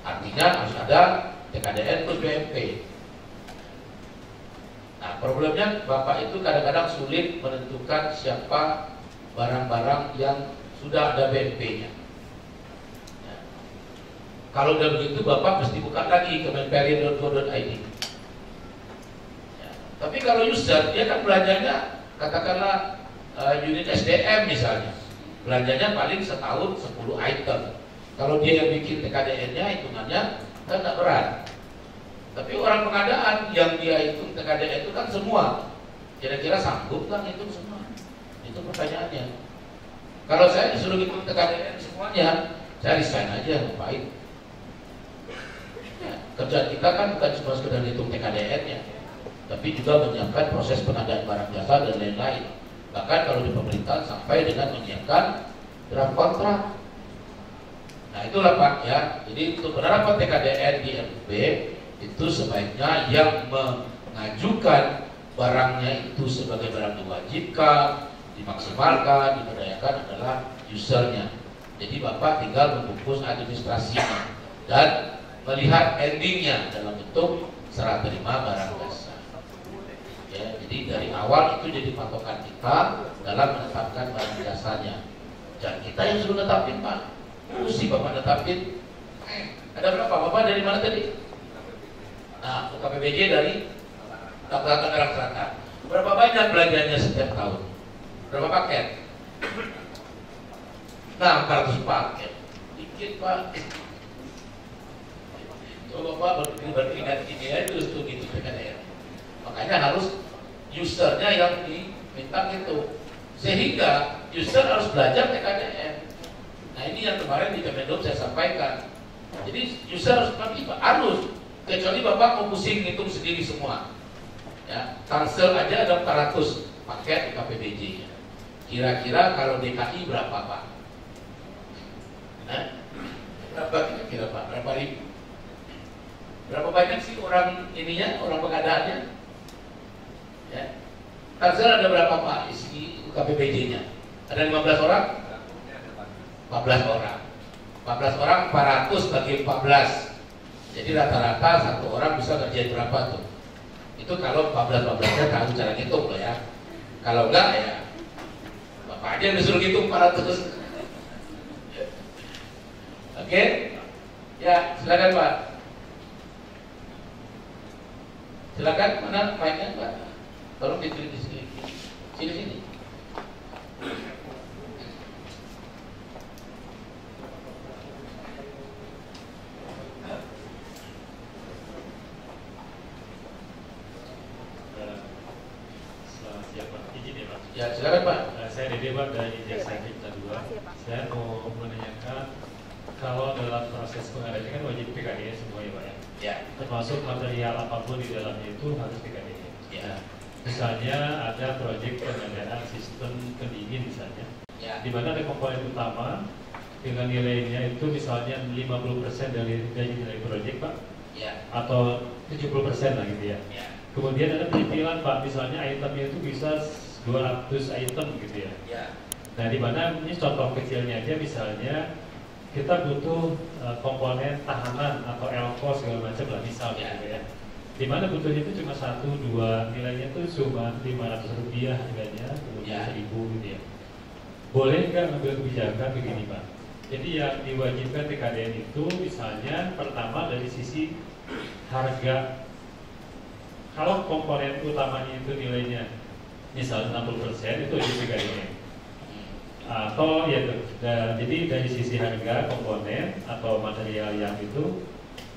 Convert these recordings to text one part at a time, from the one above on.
Artinya harus ada TKDN plus BMP. Nah, problemnya Bapak itu kadang-kadang sulit menentukan siapa barang-barang yang sudah ada BMP-nya. Ya. Kalau udah begitu, Bapak mesti buka lagi ke menperin.go.id. Ya. Tapi kalau user, dia kan belanjanya, katakanlah unit SDM misalnya, belanjanya paling setahun 10 item. Kalau dia yang bikin TKDN-nya, hitungannya kan nggak berat. Tapi orang pengadaan yang dia hitung TKDN itu kan semua. Kira-kira sanggup kan hitung semua? Itu pertanyaannya. Kalau saya disuruh hitung TKDN semuanya, saya resign aja, ngapain? Ya, kerjaan kita kan bukan cuma sekedar hitung TKDN-nya, tapi juga menyiapkan proses pengadaan barang jasa dan lain-lain. Bahkan kalau di pemerintahan sampai dengan menyiapkan draft kontrak. Nah itulah Pak ya. Jadi untuk penerapan TKDN di RUP itu sebaiknya yang mengajukan barangnya itu sebagai barang diwajibkan, dimaksimalkan, diberdayakan adalah usernya. Jadi Bapak tinggal membungkus administrasinya dan melihat endingnya dalam bentuk serah terima barang jasa. Ya, jadi dari awal itu jadi patokan kita dalam menetapkan barang jasanya. Dan kita yang suruh netapin Pak. Mesti Bapak netapin. Ada berapa? Bapak dari mana tadi? Nah, UKPBJ dari Tangerang Selatan. Berapa banyak belanjanya setiap tahun? Berapa paket? Nah, 400 paket. Dikit Pak. Coba Pak berpikir ini aja itu gitu PKDN. Makanya harus usernya yang diminta gitu. Sehingga user harus belajar TKDN. Nah ini yang kemarin di Kemenhub saya sampaikan. Jadi user harus kecuali Bapak mau pusing ngitung sendiri semua. Ya, Tangsel aja ada 400 paket KPBJ. Kira-kira kalau DKI berapa Pak? Berapa kira-kira Pak? Berapa ribu? Berapa banyak sih orang ininya, orang pengadaannya? Ya. Tangsel ada berapa Pak isi KPBJ-nya? Ada 15 orang? 14 orang. 14 orang 400 bagi 14. Jadi rata-rata satu orang bisa ngerjain berapa tuh? Itu kalau 14-14-nya tahu cara ngitung loh ya. Kalau enggak ya Bapak aja yang disuruh ngitung 400. Oke? Ya, silakan Pak. Silakan, mana mic-nya Pak? Tolong ditulis di sini. Sini. Ya, silakan Pak. Saya Dede Pak dari Jasa Cipta 2. Saya mau menanyakan kalau dalam proses pengadaan kan wajib PKD semua ya Pak ya? Ya. Termasuk material apapun di dalamnya itu harus PKD. Ya. Misalnya ada proyek pengadaan sistem pendingin misalnya, Ya. di mana ada komponen utama dengan nilainya itu misalnya 50% dari nilai proyek Pak, Ya. atau 70% lah gitu ya. Ya. Kemudian ada perintilan Pak, misalnya itemnya itu bisa 200 item gitu ya. Ya. Nah di mana ini contoh kecilnya aja misalnya kita butuh komponen tahanan atau elko segala macam lah misalnya gitu ya. Di mana butuhnya itu cuma 1-2, nilainya itu cuma Rp500 nilainya, kemudian 1.000 gitu ya. Boleh nggak ngambil kebijakan begini Pak? Jadi yang diwajibkan TKDN itu misalnya pertama dari sisi harga. Kalau komponen utamanya itu nilainya misalnya 60% itu wajib TKDN. Atau ya jadi dari sisi harga komponen atau material yang itu,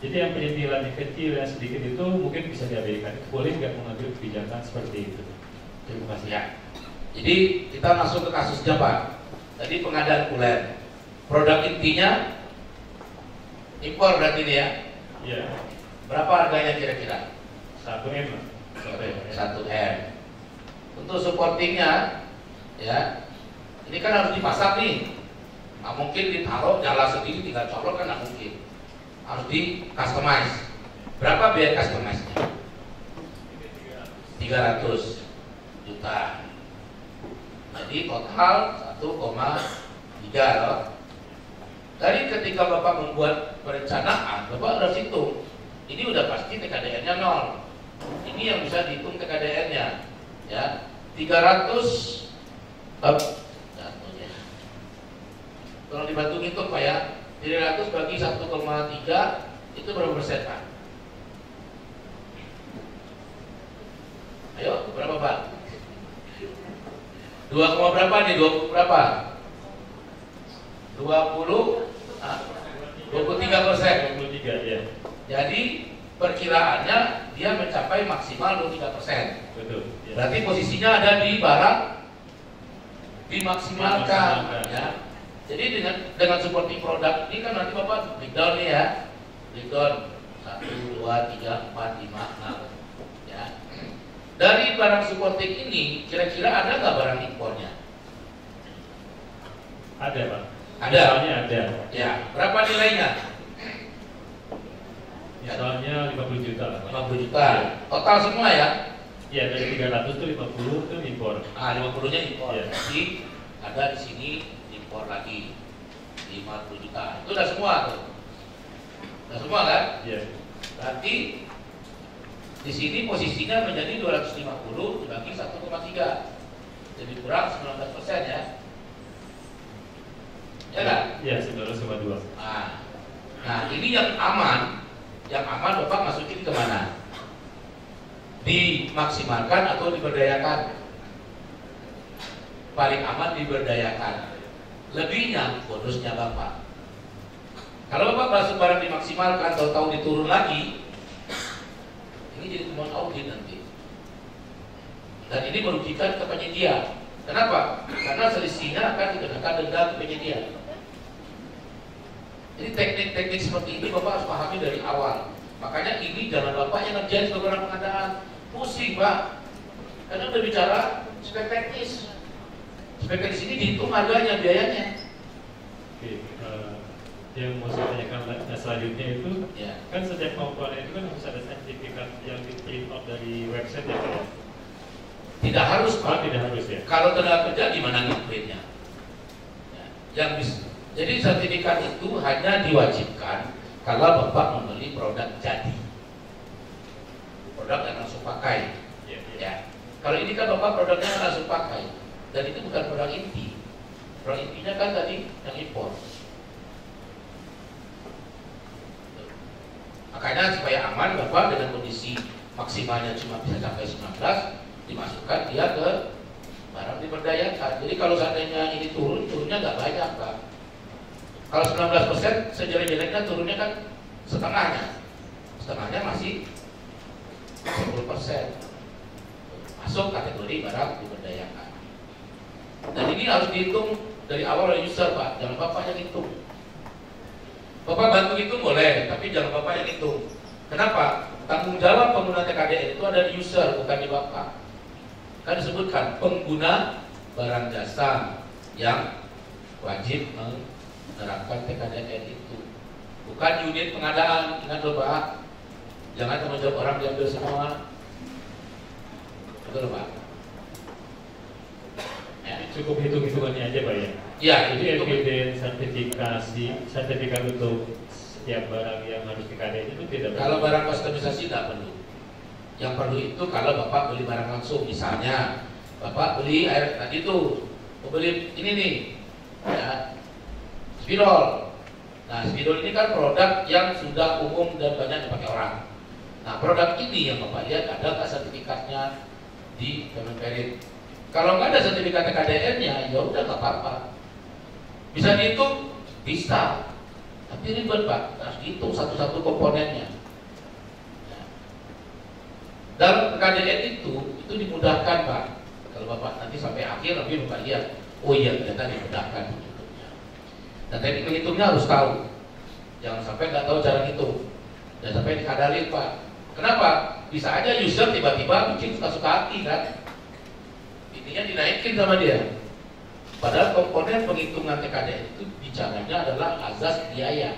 jadi yang perintilan yang kecil yang sedikit itu mungkin bisa diabaikan. Boleh nggak mengambil kebijakan seperti itu? Terima kasih. Ya. Jadi kita masuk ke kasusnya Pak. Tadi pengadaan kuler. Produk intinya impor berarti ini ya? Iya. Berapa harganya kira-kira? 1M. 1M. Untuk supportingnya, ya, ini kan harus dipasang nih. Nggak mungkin ditaruh nyala sendiri tinggal colok kan nggak mungkin. Harus di customize. Berapa biaya customize-nya? 300 juta. Jadi total 1,3 loh. Dari ketika Bapak membuat perencanaan, Bapak harus hitung. Ini udah pasti TKDN-nya 0. Ini yang bisa dihitung TKDN-nya. Ya, 300 kalau dibantu ngitung Pak ya, 300 bagi 1,3 itu berapa persen Pak? Ayo, berapa Pak? 2, berapa nih? 20 berapa? 23%. 23 ya. Jadi perkiraannya dia mencapai maksimal 23%. Betul. Ya. Berarti posisinya ada di barang dimaksimalkan. Ya. Jadi dengan supporting produk ini kan nanti Bapak breakdown nih ya, breakdown 1, 2, 3, 4, 5, 6. Ya. Dari barang supporting ini kira-kira ada nggak barang impornya? Ada Pak. Ada. Misalnya ada. Ya. Berapa nilainya? Misalnya 50 juta lah Pak. 50 juta. Total semua ya? Ya, dari 300 itu 50 itu impor. 50-nya impor. Ya. Jadi ada di sini impor lagi 50 juta. Itu udah semua tuh. Udah semua kan? Ya. Berarti di sini posisinya menjadi 250 dibagi 1,3. Jadi kurang 19% ya. Ya kan? Ya, 19,2. Nah, ini yang aman. Yang aman Bapak masukin kemana? Dimaksimalkan atau diberdayakan? Paling aman diberdayakan. Lebihnya bonusnya Bapak. Kalau Bapak masuk barang dimaksimalkan, tahu-tahu diturun lagi, ini jadi temuan audit nanti. Dan ini merugikan ke penyedia. Kenapa? Karena selisihnya akan dikenakan denda ke penyedia. Jadi teknik-teknik seperti ini Bapak harus pahami dari awal. Makanya ini jangan Bapak yang ngerjain sebagai orang pengadaan. Pusing Pak. Karena udah bicara spek teknis. Spek teknis ini dihitung harganya, biayanya. Oke, yang mau saya tanyakan selanjutnya itu, Ya. kan setiap komponen itu kan harus ada sertifikat yang di print out dari website ya Pak? Tidak harus Oh, Pak. tidak harus ya? Kalau tenaga kerja gimana ngeprintnya? Ya. Yang bisa. Jadi sertifikat itu hanya diwajibkan kalau Bapak membeli produk jadi, produk yang langsung pakai. Ya, ya. Ya. Kalau ini kan Bapak produknya langsung pakai, dan itu bukan produk inti. Produk intinya kan tadi yang impor. Makanya supaya aman Bapak dengan kondisi maksimalnya cuma bisa sampai 19, dimasukkan dia ke barang diberdayakan. Jadi kalau seandainya ini turunnya nggak banyak Pak. Kalau 19% sejelek-jeleknya turunnya kan setengahnya. Setengahnya masih 10%. Masuk kategori barang diberdayakan. Dan ini harus dihitung dari awal oleh user Pak. Jangan Bapak yang hitung. Bapak bantu hitung boleh, tapi jangan Bapak yang hitung. Kenapa? Tanggung jawab pengguna TKDN itu ada di user, bukan di Bapak. Kan disebutkan pengguna barang jasa yang wajib menerapkan TKDN itu, bukan unit pengadaan. Ingat loh Pak, jangan tanggung jawab orang diambil semua. Betul Pak. Ya. Cukup hitung-hitungannya aja Pak ya? Ya, Jadi itu evidence sertifikat untuk setiap barang yang harus TKDN itu tidak perlu. kalau barang customisasi tidak perlu. Yang perlu itu kalau Bapak beli barang langsung, misalnya Bapak beli air tadi itu, beli ini nih, ya, spidol. Nah, spidol ini kan produk yang sudah umum dan banyak dipakai orang. Nah, produk ini yang Bapak lihat ada nggak sertifikatnya di Kemenperin. Kalau nggak ada sertifikat TKDN-nya, ya udah nggak apa-apa. Bisa dihitung, bisa. Tapi ribet Pak, harus dihitung satu-satu komponennya. Dalam TKDN itu dimudahkan Pak. Kalau Bapak nanti sampai akhir nanti Bapak lihat, oh iya ternyata dimudahkan menghitungnya. Dan teknik menghitungnya harus tahu. Jangan sampai nggak tahu cara ngitung. Jangan sampai dikadalin Pak. Kenapa? Bisa aja user tiba-tiba bikin suka-suka hati kan. Intinya dinaikin sama dia. Padahal komponen penghitungan TKDN itu bicaranya adalah azas biaya.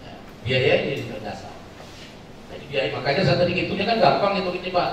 Ya, biaya ini jadi dasar. Jadi biaya, makanya saya tadi hitungnya kan gampang hitung ini Pak.